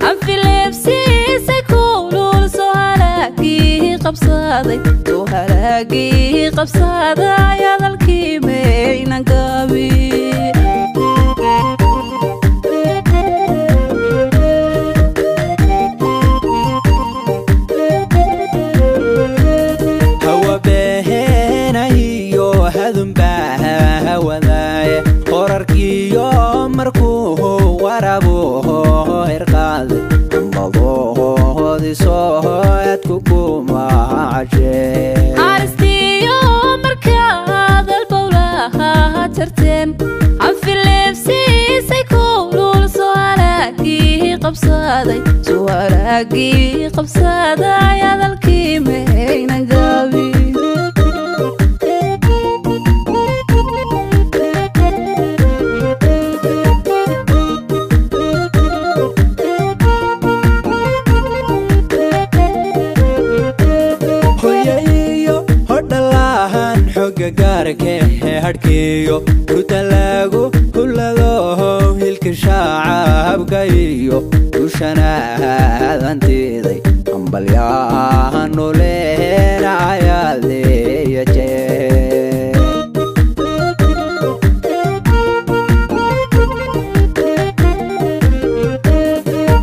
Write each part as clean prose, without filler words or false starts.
anfilebsi saykulul soo halaagii qabsaday hadalkii maynan gaabin عرستيو مركاد البولة ترتين عفلبسي سيكولول سوالاقي قبصادي يا ذا الكيمين قابي harkiyo rutalagu kulado hilka shacabkayo ushanadantiday ambalyahan noleena ayaaleeyaje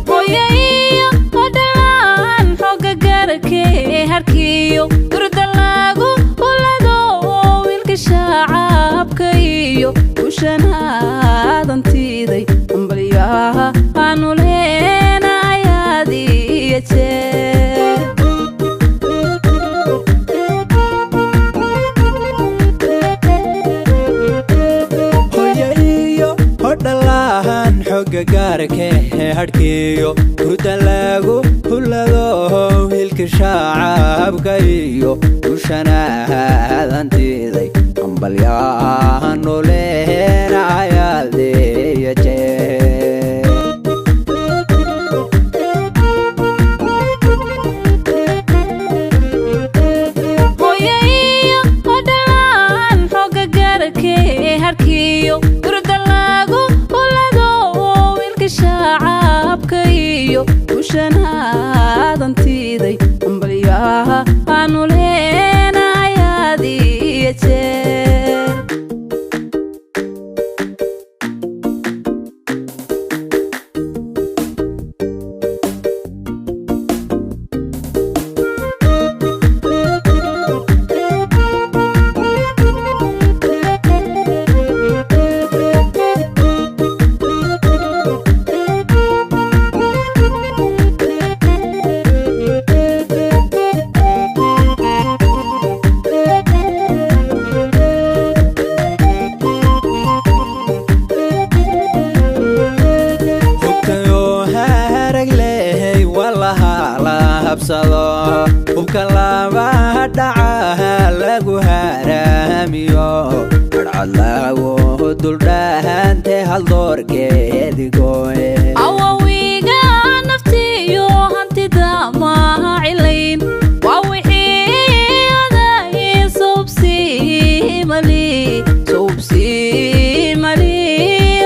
hoyayo odalan xoga garke harkiyo rutalagu kulado hilka shacabkayo ushanadantiday ambalyahan noleena ayaadiyaje hoyayo odalahan xoga garke harkiyo rutalagu kulado hilka shacabkayo ushanadantiday ambalyahan noleena ayaaleeyaje hoyayo odalan xoga garke harkiyo rutalagu kulado hilka shacabkayo ushanadantiday ambalyahan noleena ayaadiyaje hubka laba dhacaha lagu haramiyo cadcad lagu duldhahante haldoorkeedigoe awawiga naftiyo hantida maha cilayn waa wixii aday subsi mali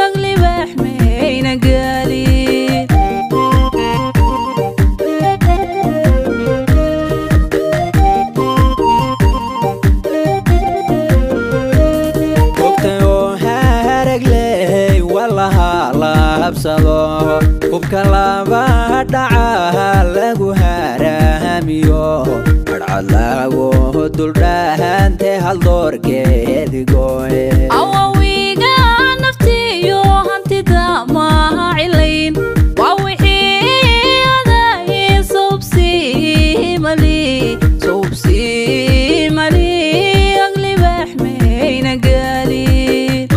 aglibax mayna gaalin hubka laba dhacaha lagu haramiyo cadcad lagu duldhahante haldoorkeedigoe awawiga naftiyo hantida maha cilayn waa wixii aday subsi mali aglibax mayna gaalin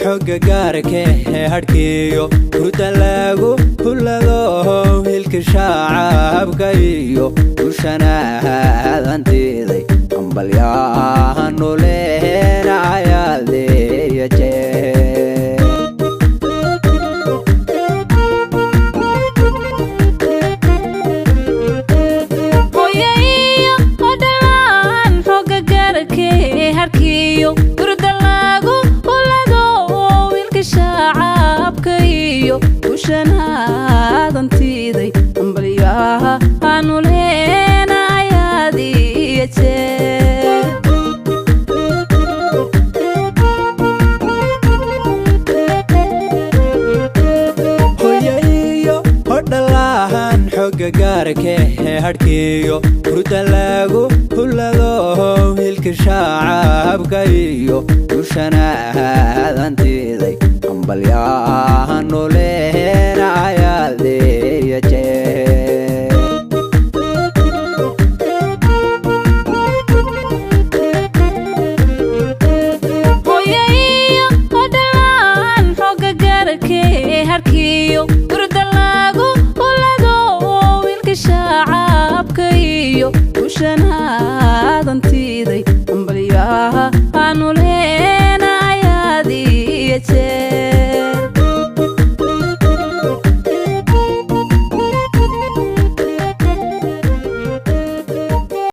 xoga garke harkiyo rutalagu kulado hilka shacabkayo ushanadantiday ambalyahan noleena ayaaleeyaje guushanadan tiiday ambalyaha aanu leena ayaad iyo jeer hoyayo hodhalahan xogga gaarka hadhkiyo hurda lagu hulado hilka shacabka iyo guushanadan tiiday ambalyaha aanu leena